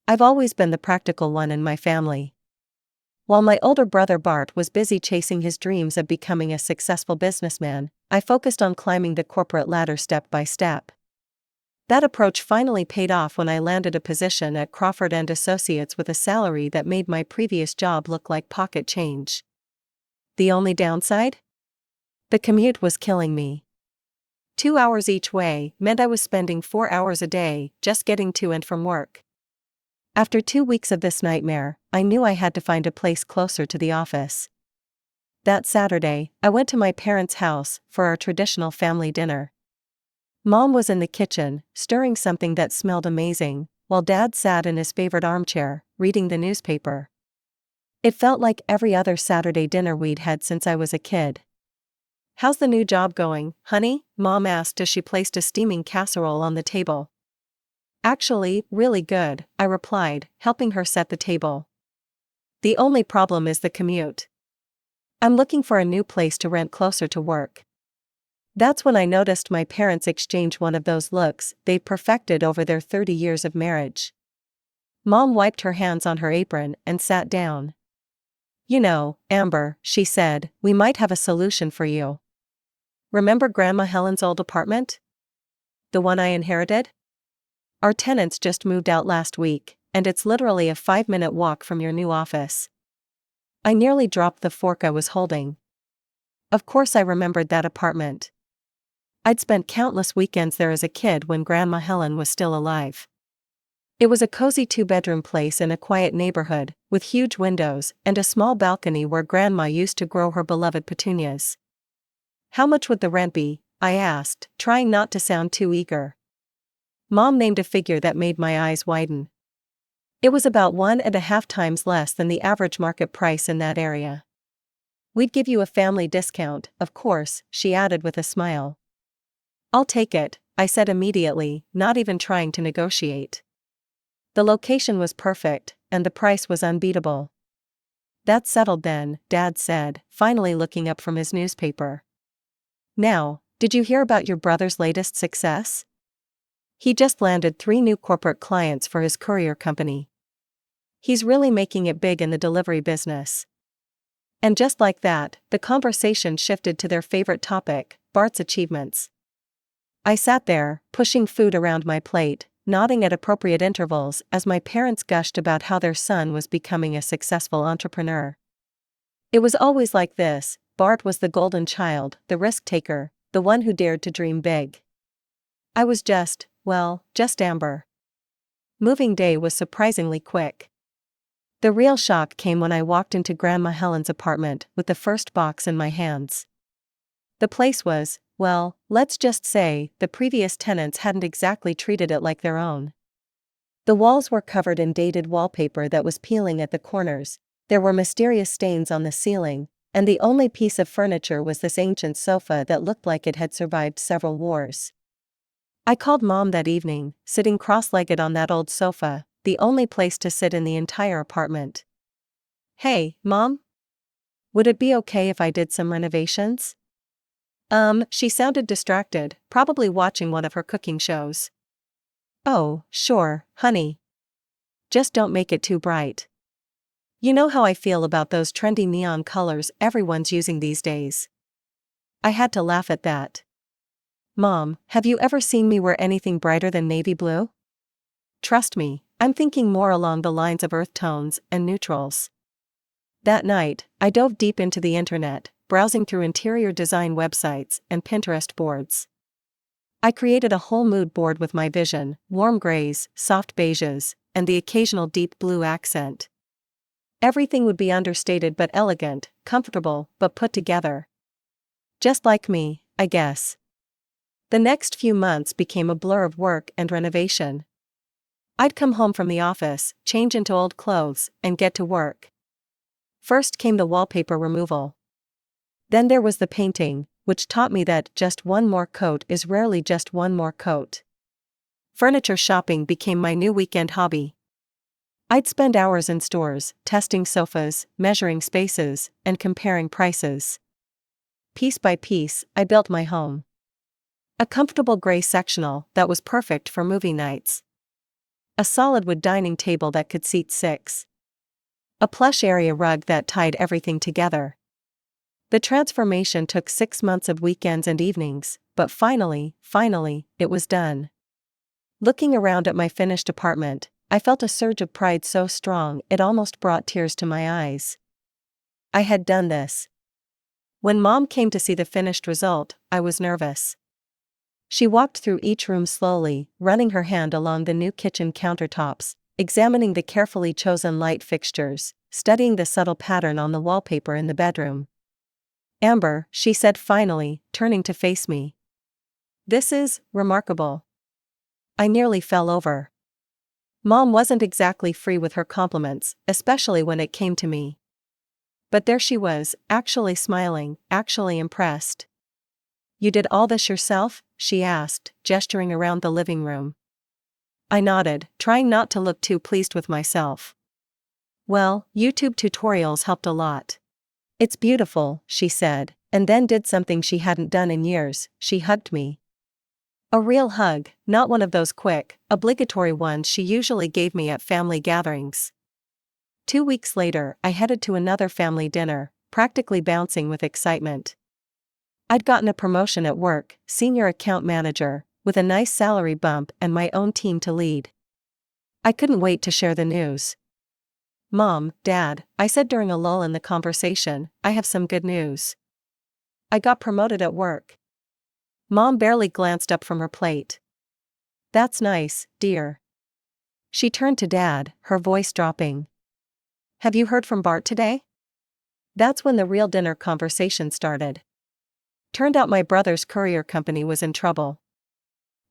I've always been the practical one in my family. While my older brother Bart was busy chasing his dreams of becoming a successful businessman, I focused on climbing the corporate ladder step by step. That approach finally paid off when I landed a position at Crawford & Associates with a salary that made my previous job look like pocket change. The only downside? The commute was killing me. 2 hours each way meant I was spending 4 hours a day just getting to and from work. After 2 weeks of this nightmare, I knew I had to find a place closer to the office. That Saturday, I went to my parents' house for our traditional family dinner. Mom was in the kitchen, stirring something that smelled amazing, while Dad sat in his favorite armchair, reading the newspaper. It felt like every other Saturday dinner we'd had since I was a kid. "How's the new job going, honey?" Mom asked as she placed a steaming casserole on the table. "Actually, really good," I replied, helping her set the table. "The only problem is the commute. I'm looking for a new place to rent closer to work." That's when I noticed my parents exchange one of those looks they'd perfected over their 30 years of marriage. Mom wiped her hands on her apron and sat down. "You know, Amber," she said, "we might have a solution for you. Remember Grandma Helen's old apartment? The one I inherited? Our tenants just moved out last week, and it's literally a 5-minute walk from your new office." I nearly dropped the fork I was holding. Of course I remembered that apartment. I'd spent countless weekends there as a kid when Grandma Helen was still alive. It was a cozy 2-bedroom place in a quiet neighborhood, with huge windows and a small balcony where Grandma used to grow her beloved petunias. "How much would the rent be?" I asked, trying not to sound too eager. Mom named a figure that made my eyes widen. It was about 1.5 times less than the average market price in that area. "We'd give you a family discount, of course," she added with a smile. "I'll take it," I said immediately, not even trying to negotiate. The location was perfect, and the price was unbeatable. "That's settled then," Dad said, finally looking up from his newspaper. "Now, did you hear about your brother's latest success? He just landed 3 new corporate clients for his courier company. He's really making it big in the delivery business." And just like that, the conversation shifted to their favorite topic, Bart's achievements. I sat there, pushing food around my plate, nodding at appropriate intervals as my parents gushed about how their son was becoming a successful entrepreneur. It was always like this: Bart was the golden child, the risk-taker, the one who dared to dream big. I was just Amber. Moving day was surprisingly quick. The real shock came when I walked into Grandma Helen's apartment with the first box in my hands. The place was, let's just say, the previous tenants hadn't exactly treated it like their own. The walls were covered in dated wallpaper that was peeling at the corners, there were mysterious stains on the ceiling, and the only piece of furniture was this ancient sofa that looked like it had survived several wars. I called Mom that evening, sitting cross-legged on that old sofa, the only place to sit in the entire apartment. "Hey, Mom? Would it be okay if I did some renovations?" She sounded distracted, probably watching one of her cooking shows. "Oh, sure, honey. Just don't make it too bright. You know how I feel about those trendy neon colors everyone's using these days." I had to laugh at that. "Mom, have you ever seen me wear anything brighter than navy blue? Trust me, I'm thinking more along the lines of earth tones and neutrals." That night, I dove deep into the internet, browsing through interior design websites and Pinterest boards. I created a whole mood board with my vision: warm grays, soft beiges, and the occasional deep blue accent. Everything would be understated but elegant, comfortable but put together. Just like me, I guess. The next few months became a blur of work and renovation. I'd come home from the office, change into old clothes, and get to work. First came the wallpaper removal. Then there was the painting, which taught me that just one more coat is rarely just one more coat. Furniture shopping became my new weekend hobby. I'd spend hours in stores, testing sofas, measuring spaces, and comparing prices. Piece by piece, I built my home. A comfortable gray sectional that was perfect for movie nights. A solid wood dining table that could seat 6. A plush area rug that tied everything together. The transformation took 6 months of weekends and evenings, but finally, it was done. Looking around at my finished apartment, I felt a surge of pride so strong it almost brought tears to my eyes. I had done this. When Mom came to see the finished result, I was nervous. She walked through each room slowly, running her hand along the new kitchen countertops, examining the carefully chosen light fixtures, studying the subtle pattern on the wallpaper in the bedroom. "Amber," she said finally, turning to face me. "This is remarkable." I nearly fell over. Mom wasn't exactly free with her compliments, especially when it came to me. But there she was, actually smiling, actually impressed. "You did all this yourself?" she asked, gesturing around the living room. I nodded, trying not to look too pleased with myself. "Well, YouTube tutorials helped a lot." "It's beautiful," she said, and then did something she hadn't done in years. She hugged me. A real hug, not one of those quick, obligatory ones she usually gave me at family gatherings. 2 weeks later, I headed to another family dinner, practically bouncing with excitement. I'd gotten a promotion at work, senior account manager, with a nice salary bump and my own team to lead. I couldn't wait to share the news. "Mom, Dad," I said during a lull in the conversation, "I have some good news. I got promoted at work." Mom barely glanced up from her plate. "That's nice, dear." She turned to Dad, her voice dropping. "Have you heard from Bart today?" That's when the real dinner conversation started. Turned out my brother's courier company was in trouble.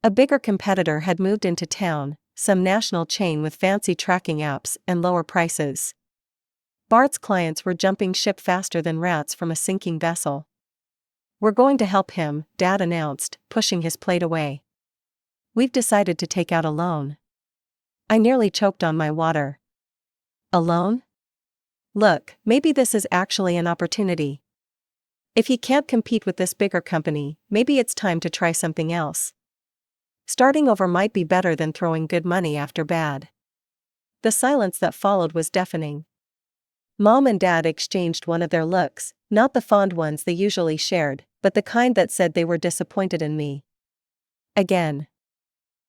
A bigger competitor had moved into town, some national chain with fancy tracking apps and lower prices. Bart's clients were jumping ship faster than rats from a sinking vessel. "We're going to help him," Dad announced, pushing his plate away. "We've decided to take out a loan." I nearly choked on my water. "A loan? Look, maybe this is actually an opportunity. If he can't compete with this bigger company, maybe it's time to try something else. Starting over might be better than throwing good money after bad." The silence that followed was deafening. Mom and Dad exchanged one of their looks, not the fond ones they usually shared, but the kind that said they were disappointed in me. Again.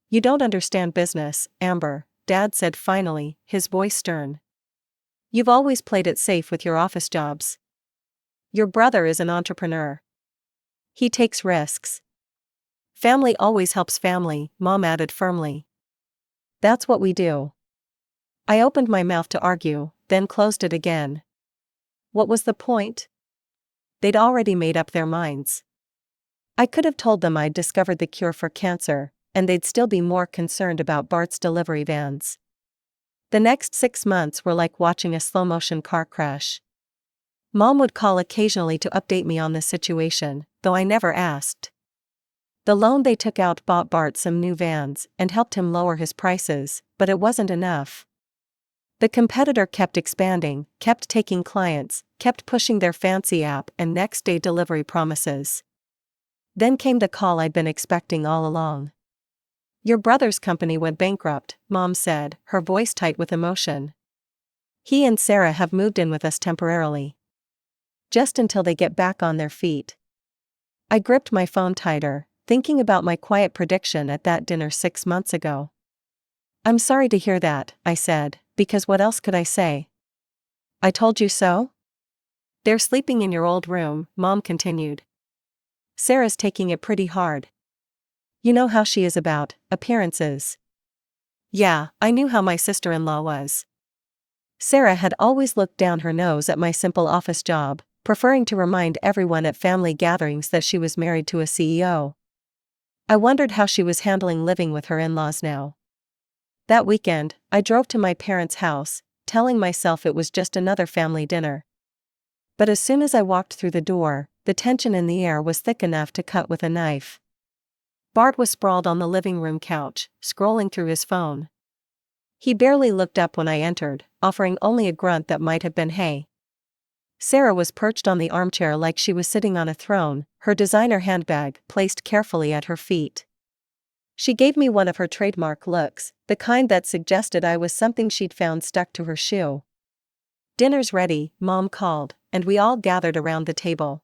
"You don't understand business, Amber," Dad said finally, his voice stern. "You've always played it safe with your office jobs. Your brother is an entrepreneur. He takes risks. Family always helps family," Mom added firmly. "That's what we do." I opened my mouth to argue, then closed it again. What was the point? They'd already made up their minds. I could have told them I'd discovered the cure for cancer, and they'd still be more concerned about Bart's delivery vans. The next 6 months were like watching a slow-motion car crash. Mom would call occasionally to update me on the situation, though I never asked. The loan they took out bought Bart some new vans and helped him lower his prices, but it wasn't enough. The competitor kept expanding, kept taking clients, kept pushing their fancy app and next-day delivery promises. Then came the call I'd been expecting all along. "Your brother's company went bankrupt," Mom said, her voice tight with emotion. "He and Sarah have moved in with us temporarily. Just until they get back on their feet." I gripped my phone tighter, thinking about my quiet prediction at that dinner 6 months ago. "I'm sorry to hear that," I said, because what else could I say? "I told you so?" "They're sleeping in your old room," Mom continued. "Sarah's taking it pretty hard. You know how she is about appearances." Yeah, I knew how my sister-in-law was. Sarah had always looked down her nose at my simple office job, preferring to remind everyone at family gatherings that she was married to a CEO. I wondered how she was handling living with her in-laws now. That weekend, I drove to my parents' house, telling myself it was just another family dinner. But as soon as I walked through the door, the tension in the air was thick enough to cut with a knife. Bart was sprawled on the living room couch, scrolling through his phone. He barely looked up when I entered, offering only a grunt that might have been hey. Sarah was perched on the armchair like she was sitting on a throne, her designer handbag placed carefully at her feet. She gave me one of her trademark looks, the kind that suggested I was something she'd found stuck to her shoe. "Dinner's ready," Mom called, and we all gathered around the table.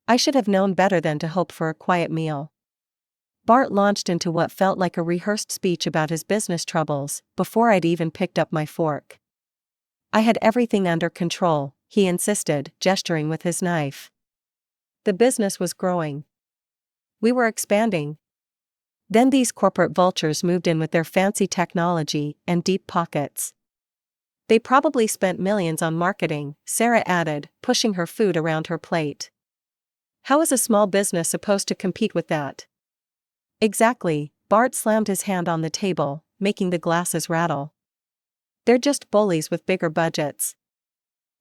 I should have known better than to hope for a quiet meal. Bart launched into what felt like a rehearsed speech about his business troubles, before I'd even picked up my fork. "I had everything under control," he insisted, gesturing with his knife. The business was growing. We were expanding. Then these corporate vultures moved in with their fancy technology and deep pockets. "They probably spent millions on marketing," Sarah added, pushing her food around her plate. "How is a small business supposed to compete with that?" "Exactly," Bart slammed his hand on the table, making the glasses rattle. "They're just bullies with bigger budgets.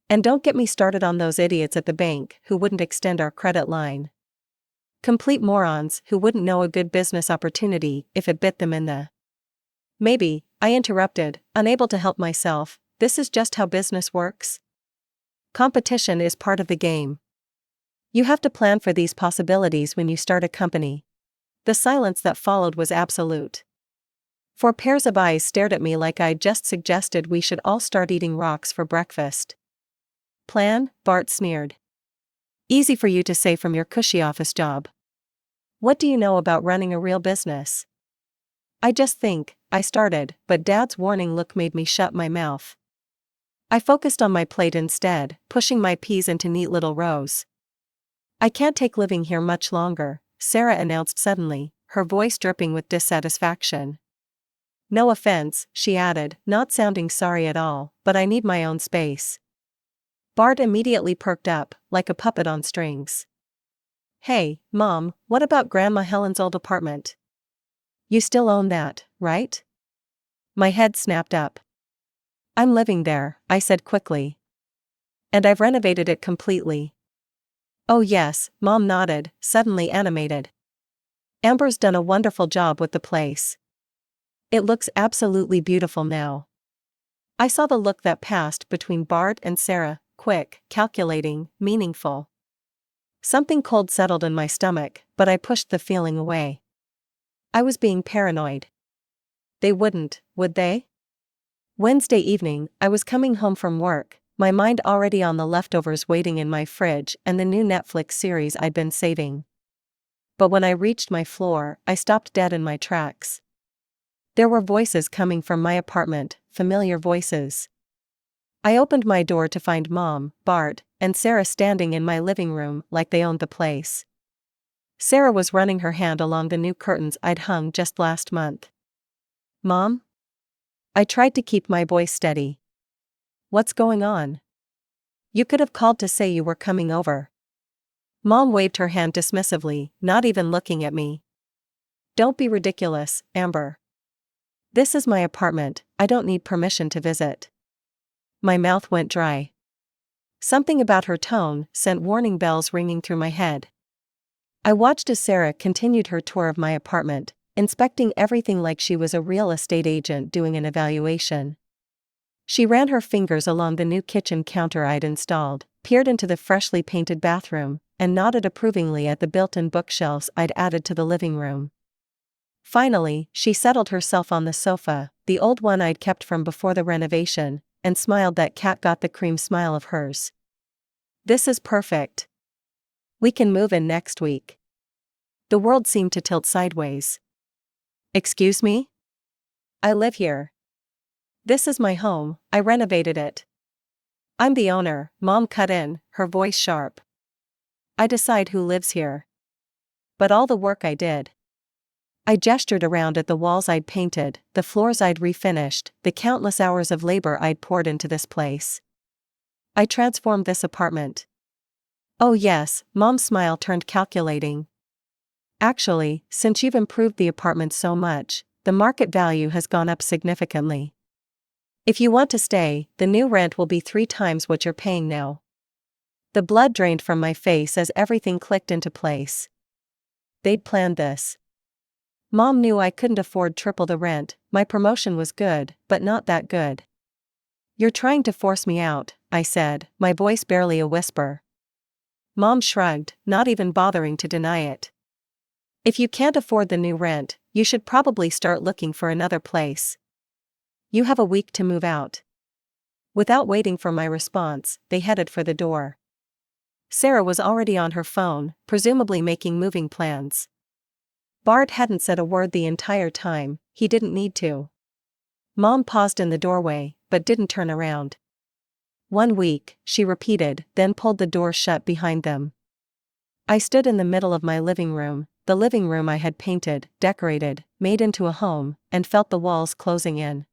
And don't get me started on those idiots at the bank who wouldn't extend our credit line. Complete morons who wouldn't know a good business opportunity if it bit them in the..." "Maybe," I interrupted, unable to help myself, "this is just how business works. Competition is part of the game. You have to plan for these possibilities when you start a company." The silence that followed was absolute. 4 pairs of eyes stared at me like I'd just suggested we should all start eating rocks for breakfast. "Plan?" Bart sneered. "Easy for you to say from your cushy office job. What do you know about running a real business?" "I just think," I started, but Dad's warning look made me shut my mouth. I focused on my plate instead, pushing my peas into neat little rows. "I can't take living here much longer," Sarah announced suddenly, her voice dripping with dissatisfaction. "No offense," she added, not sounding sorry at all, "but I need my own space." Bart immediately perked up, like a puppet on strings. "Hey, Mom, what about Grandma Helen's old apartment? You still own that, right?" My head snapped up. "I'm living there," I said quickly. "And I've renovated it completely." "Oh yes," Mom nodded, suddenly animated. "Amber's done a wonderful job with the place. It looks absolutely beautiful now." I saw the look that passed between Bart and Sarah, quick, calculating, meaningful. Something cold settled in my stomach, but I pushed the feeling away. I was being paranoid. They wouldn't, would they? Wednesday evening, I was coming home from work, my mind already on the leftovers waiting in my fridge and the new Netflix series I'd been saving. But when I reached my floor, I stopped dead in my tracks. There were voices coming from my apartment, familiar voices. I opened my door to find Mom, Bart, and Sarah standing in my living room like they owned the place. Sarah was running her hand along the new curtains I'd hung just last month. "Mom?" I tried to keep my voice steady. "What's going on? You could have called to say you were coming over." Mom waved her hand dismissively, not even looking at me. "Don't be ridiculous, Amber. This is my apartment, I don't need permission to visit." My mouth went dry. Something about her tone sent warning bells ringing through my head. I watched as Sarah continued her tour of my apartment, inspecting everything like she was a real estate agent doing an evaluation. She ran her fingers along the new kitchen counter I'd installed, peered into the freshly painted bathroom, and nodded approvingly at the built-in bookshelves I'd added to the living room. Finally, she settled herself on the sofa, the old one I'd kept from before the renovation, and smiled that cat got the cream smile of hers. "This is perfect. We can move in next week." The world seemed to tilt sideways. "Excuse me? I live here. This is my home, I renovated it." "I'm the owner," Mom cut in, her voice sharp. "I decide who lives here. But all the work I did." I gestured around at the walls I'd painted, the floors I'd refinished, the countless hours of labor I'd poured into this place. "I transformed this apartment." "Oh yes," Mom's smile turned calculating. "Actually, since you've improved the apartment so much, the market value has gone up significantly. If you want to stay, the new rent will be 3 times what you're paying now." The blood drained from my face as everything clicked into place. They'd planned this. Mom knew I couldn't afford triple the rent, my promotion was good, but not that good. "You're trying to force me out," I said, my voice barely a whisper. Mom shrugged, not even bothering to deny it. If you can't afford the new rent, you should probably start looking for another place. You have a week to move out. Without waiting for my response, they headed for the door. Sarah was already on her phone, presumably making moving plans. Bart hadn't said a word the entire time, he didn't need to. Mom paused in the doorway, but didn't turn around. 1 week, she repeated, then pulled the door shut behind them. I stood in the middle of my living room, the living room I had painted, decorated, made into a home, and felt the walls closing in.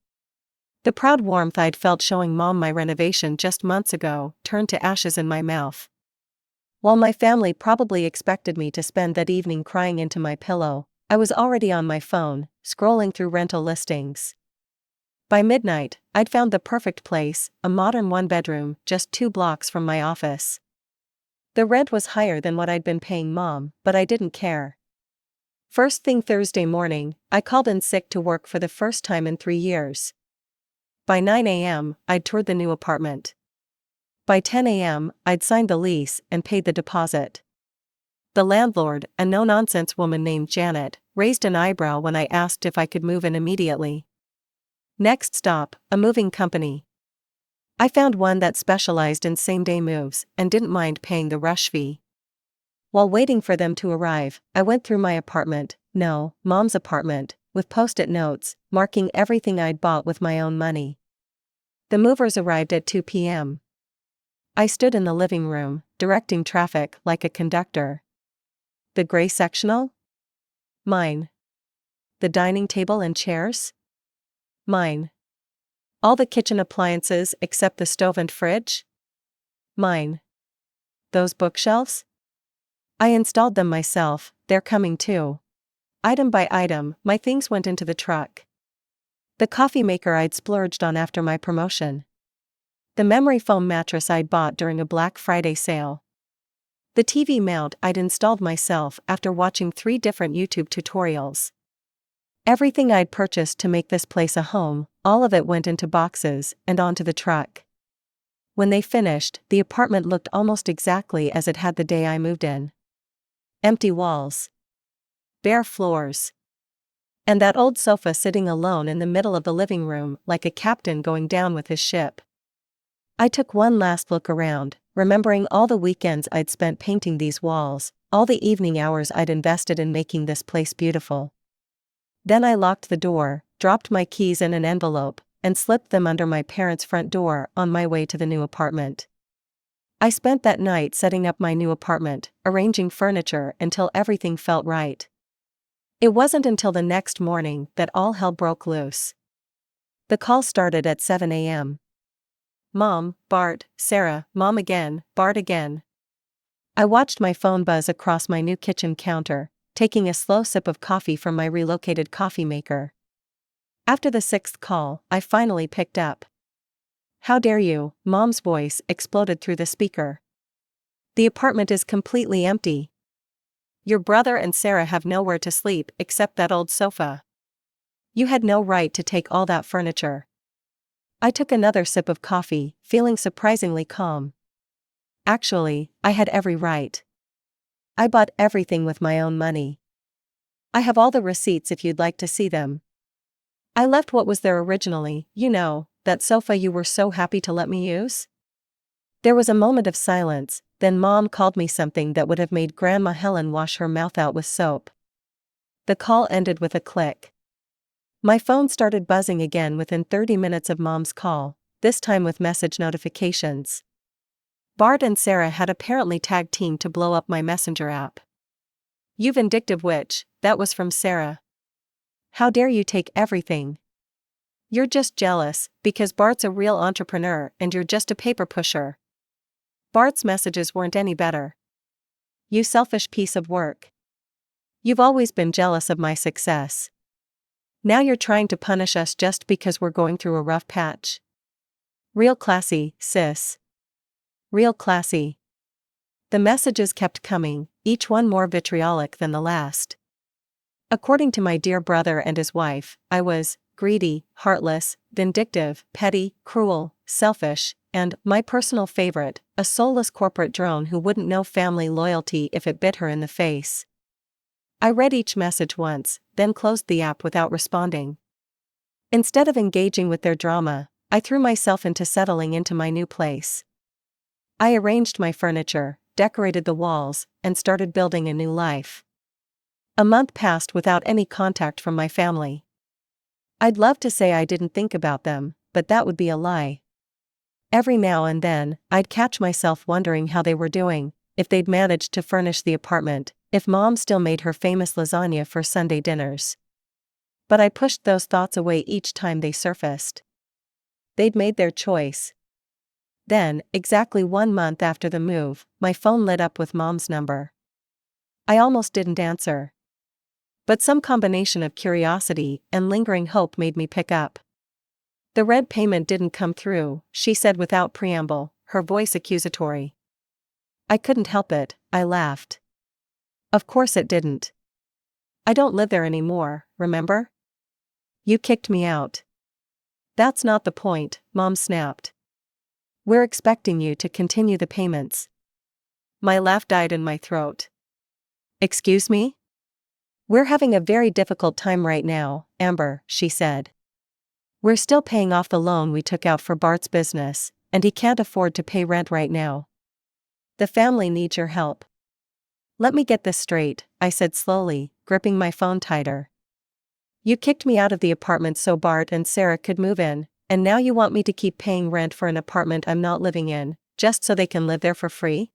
The proud warmth I'd felt showing Mom my renovation just months ago turned to ashes in my mouth. While my family probably expected me to spend that evening crying into my pillow, I was already on my phone, scrolling through rental listings. By midnight, I'd found the perfect place, a modern 1-bedroom, just 2 blocks from my office. The rent was higher than what I'd been paying Mom, but I didn't care. First thing Thursday morning, I called in sick to work for the first time in 3 years. By 9 a.m., I'd toured the new apartment. By 10 a.m., I'd signed the lease and paid the deposit. The landlord, a no-nonsense woman named Janet, raised an eyebrow when I asked if I could move in immediately. Next stop, a moving company. I found one that specialized in same-day moves and didn't mind paying the rush fee. While waiting for them to arrive, I went through my apartment, no, Mom's apartment, with post-it notes, marking everything I'd bought with my own money. The movers arrived at 2 p.m. I stood in the living room, directing traffic like a conductor. The gray sectional? Mine. The dining table and chairs? Mine. All the kitchen appliances except the stove and fridge? Mine. Those bookshelves? I installed them myself, they're coming too. Item by item, my things went into the truck. The coffee maker I'd splurged on after my promotion. The memory foam mattress I'd bought during a Black Friday sale. The TV mount I'd installed myself after watching 3 different YouTube tutorials. Everything I'd purchased to make this place a home, all of it went into boxes and onto the truck. When they finished, the apartment looked almost exactly as it had the day I moved in. Empty walls. Bare floors. And that old sofa sitting alone in the middle of the living room like a captain going down with his ship. I took one last look around, remembering all the weekends I'd spent painting these walls, all the evening hours I'd invested in making this place beautiful. Then I locked the door, dropped my keys in an envelope, and slipped them under my parents' front door on my way to the new apartment. I spent that night setting up my new apartment, arranging furniture until everything felt right. It wasn't until the next morning that all hell broke loose. The call started at 7 a.m. Mom, Bart, Sarah, Mom again, Bart again. I watched my phone buzz across my new kitchen counter, taking a slow sip of coffee from my relocated coffee maker. After the 6th call, I finally picked up. "How dare you?" Mom's voice exploded through the speaker. "The apartment is completely empty. Your brother and Sarah have nowhere to sleep except that old sofa. You had no right to take all that furniture." I took another sip of coffee, feeling surprisingly calm. Actually, I had every right. I bought everything with my own money. I have all the receipts if you'd like to see them. I left what was there originally, you know, that sofa you were so happy to let me use. There was a moment of silence, then Mom called me something that would have made Grandma Helen wash her mouth out with soap. The call ended with a click. My phone started buzzing again within 30 minutes of Mom's call, this time with message notifications. Bart and Sarah had apparently tag-teamed to blow up my Messenger app. "You vindictive witch," that was from Sarah. "How dare you take everything? You're just jealous, because Bart's a real entrepreneur and you're just a paper pusher." Bart's messages weren't any better. "You selfish piece of work. You've always been jealous of my success. Now you're trying to punish us just because we're going through a rough patch. Real classy, sis. Real classy." The messages kept coming, each one more vitriolic than the last. According to my dear brother and his wife, I was greedy, heartless, vindictive, petty, cruel, selfish, and, my personal favorite, a soulless corporate drone who wouldn't know family loyalty if it bit her in the face. I read each message once, then closed the app without responding. Instead of engaging with their drama, I threw myself into settling into my new place. I arranged my furniture, decorated the walls, and started building a new life. A month passed without any contact from my family. I'd love to say I didn't think about them, but that would be a lie. Every now and then, I'd catch myself wondering how they were doing, if they'd managed to furnish the apartment, if Mom still made her famous lasagna for Sunday dinners. But I pushed those thoughts away each time they surfaced. They'd made their choice. Then, exactly 1 month after the move, my phone lit up with Mom's number. I almost didn't answer. But some combination of curiosity and lingering hope made me pick up. "The red payment didn't come through," she said without preamble, her voice accusatory. I couldn't help it, I laughed. Of course it didn't. I don't live there anymore, remember? You kicked me out. That's not the point, Mom snapped. We're expecting you to continue the payments. My laugh died in my throat. Excuse me? We're having a very difficult time right now, Amber, she said. We're still paying off the loan we took out for Bart's business, and he can't afford to pay rent right now. The family needs your help. Let me get this straight, I said slowly, gripping my phone tighter. You kicked me out of the apartment so Bart and Sarah could move in, and now you want me to keep paying rent for an apartment I'm not living in, just so they can live there for free?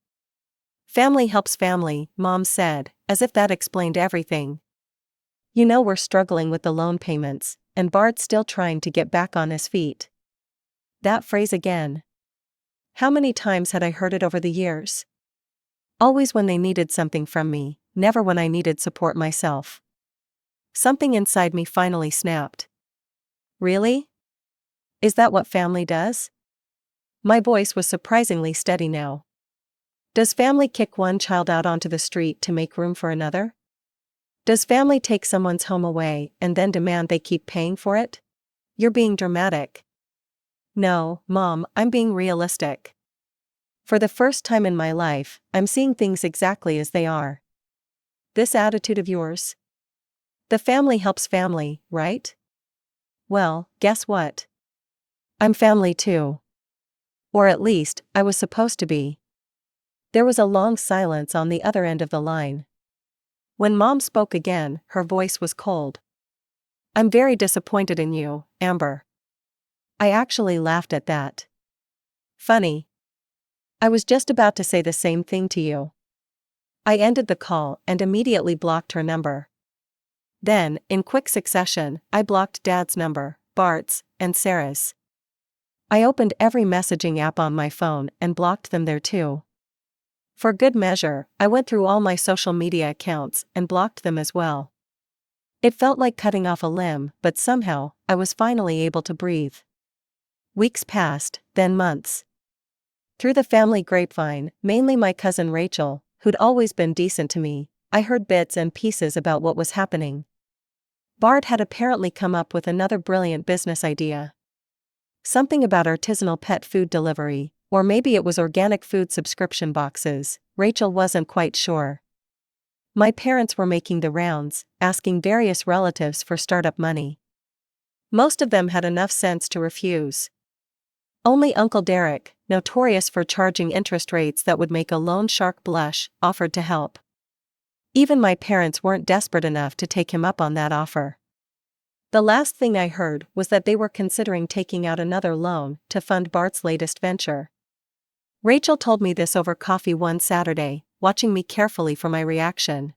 Family helps family, Mom said, as if that explained everything. You know we're struggling with the loan payments, and Bart's still trying to get back on his feet. That phrase again. How many times had I heard it over the years? Always when they needed something from me, never when I needed support myself. Something inside me finally snapped. Really? Is that what family does? My voice was surprisingly steady now. Does family kick one child out onto the street to make room for another? Does family take someone's home away and then demand they keep paying for it? You're being dramatic. No, Mom, I'm being realistic. For the first time in my life, I'm seeing things exactly as they are. This attitude of yours? The family helps family, right? Well, guess what? I'm family too. Or at least, I was supposed to be. There was a long silence on the other end of the line. When Mom spoke again, her voice was cold. I'm very disappointed in you, Amber. I actually laughed at that. Funny. I was just about to say the same thing to you. I ended the call and immediately blocked her number. Then, in quick succession, I blocked Dad's number, Bart's, and Sarah's. I opened every messaging app on my phone and blocked them there too. For good measure, I went through all my social media accounts and blocked them as well. It felt like cutting off a limb, but somehow, I was finally able to breathe. Weeks passed, then months. Through the family grapevine, mainly my cousin Rachel, who'd always been decent to me, I heard bits and pieces about what was happening. Bart had apparently come up with another brilliant business idea. Something about artisanal pet food delivery, or maybe it was organic food subscription boxes, Rachel wasn't quite sure. My parents were making the rounds, asking various relatives for startup money. Most of them had enough sense to refuse. Only Uncle Derek, notorious for charging interest rates that would make a loan shark blush, offered to help. Even my parents weren't desperate enough to take him up on that offer. The last thing I heard was that they were considering taking out another loan to fund Bart's latest venture. Rachel told me this over coffee one Saturday, watching me carefully for my reaction.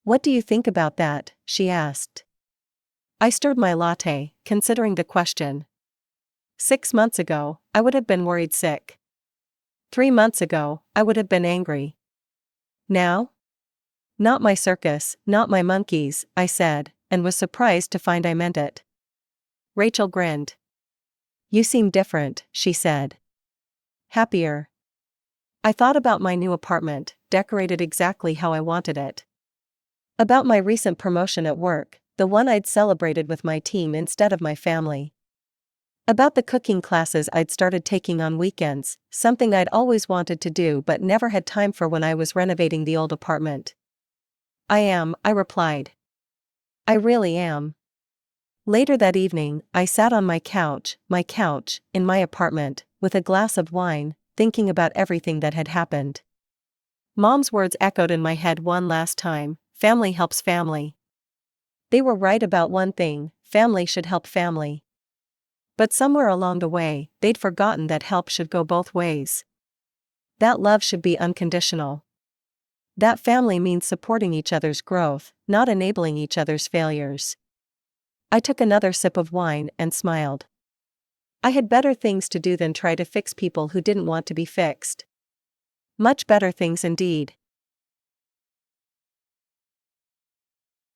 What do you think about that? She asked. I stirred my latte, considering the question. 6 months ago, I would have been worried sick. 3 months ago, I would have been angry. Now? Not my circus, not my monkeys, I said, and was surprised to find I meant it. Rachel grinned. You seem different, she said. Happier. I thought about my new apartment, decorated exactly how I wanted it. About my recent promotion at work, the one I'd celebrated with my team instead of my family. About the cooking classes I'd started taking on weekends, something I'd always wanted to do but never had time for when I was renovating the old apartment. I replied. I really am. Later that evening, I sat on my couch, in my apartment, with a glass of wine, thinking about everything that had happened. Mom's words echoed in my head one last time: family helps family. They were right about one thing: family should help family. But somewhere along the way, they'd forgotten that help should go both ways. That love should be unconditional. That family means supporting each other's growth, not enabling each other's failures. I took another sip of wine and smiled. I had better things to do than try to fix people who didn't want to be fixed. Much better things indeed.